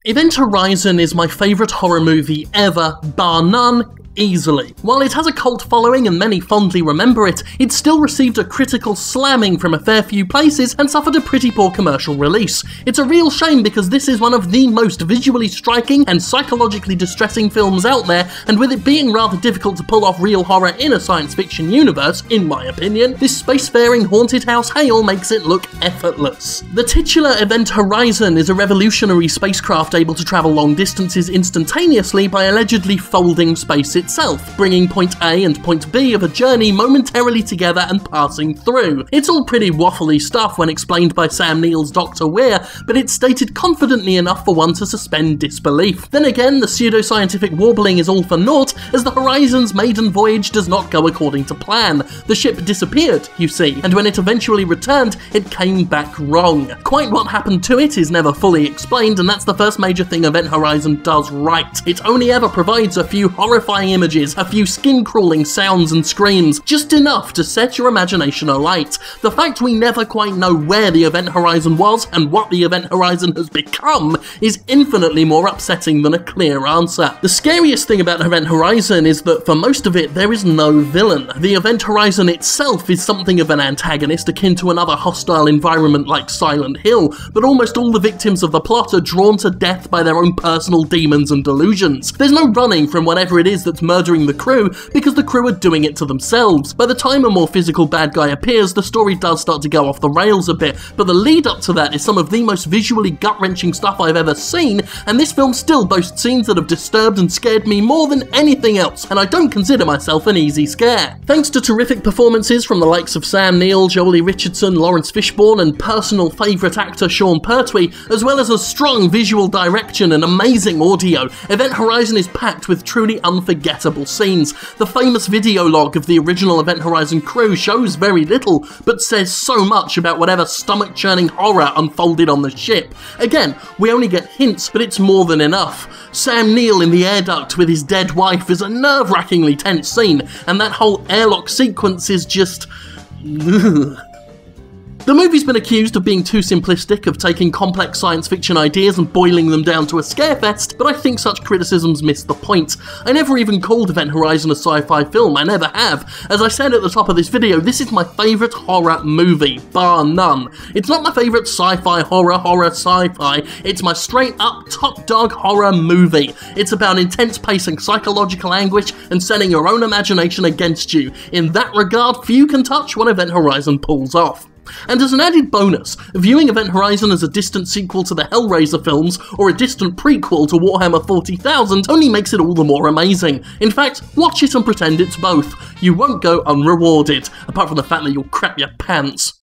Event Horizon is my favourite horror movie ever, bar none, easily. While it has a cult following and many fondly remember it, it still received a critical slamming from a fair few places and suffered a pretty poor commercial release. It's a real shame because this is one of the most visually striking and psychologically distressing films out there, and with it being rather difficult to pull off real horror in a science fiction universe, in my opinion, this spacefaring haunted house hail makes it look effortless. The titular Event Horizon is a revolutionary spacecraft able to travel long distances instantaneously by allegedly folding space itself, bringing point A and point B of a journey momentarily together and passing through. It's all pretty waffly stuff when explained by Sam Neill's Dr. Weir, but it's stated confidently enough for one to suspend disbelief. Then again, the pseudoscientific warbling is all for naught, as the Horizon's maiden voyage does not go according to plan. The ship disappeared, you see, and when it eventually returned, it came back wrong. Quite what happened to it is never fully explained, and that's the first major thing Event Horizon does right. It only ever provides a few horrifying images, a few skin-crawling sounds and screams, just enough to set your imagination alight. The fact we never quite know where the Event Horizon was and what the Event Horizon has become is infinitely more upsetting than a clear answer. The scariest thing about Event Horizon is that for most of it there is no villain. The Event Horizon itself is something of an antagonist akin to another hostile environment like Silent Hill, but almost all the victims of the plot are drawn to death by their own personal demons and delusions. There's no running from whatever it is that's murdering the crew, because the crew are doing it to themselves. By the time a more physical bad guy appears, the story does start to go off the rails a bit, but the lead up to that is some of the most visually gut-wrenching stuff I've ever seen, and this film still boasts scenes that have disturbed and scared me more than anything else, and I don't consider myself an easy scare. Thanks to terrific performances from the likes of Sam Neill, Joely Richardson, Lawrence Fishburne, and personal favourite actor Sean Pertwee, as well as a strong visual direction and amazing audio, Event Horizon is packed with truly unforgettable scenes. The famous video log of the original Event Horizon crew shows very little, but says so much about whatever stomach-churning horror unfolded on the ship. Again, we only get hints, but it's more than enough. Sam Neill in the air duct with his dead wife is a nerve-wrackingly tense scene, and that whole airlock sequence is just... The movie's been accused of being too simplistic, of taking complex science fiction ideas and boiling them down to a scarefest, but I think such criticisms miss the point. I never even called Event Horizon a sci-fi film, I never have. As I said at the top of this video, this is my favourite horror movie, bar none. It's not my favourite sci-fi horror sci-fi, it's my straight up top dog horror movie. It's about intense pacing, psychological anguish, and setting your own imagination against you. In that regard, few can touch what Event Horizon pulls off. And as an added bonus, viewing Event Horizon as a distant sequel to the Hellraiser films or a distant prequel to Warhammer 40,000 only makes it all the more amazing. In fact, watch it and pretend it's both. You won't go unrewarded, apart from the fact that you'll crap your pants.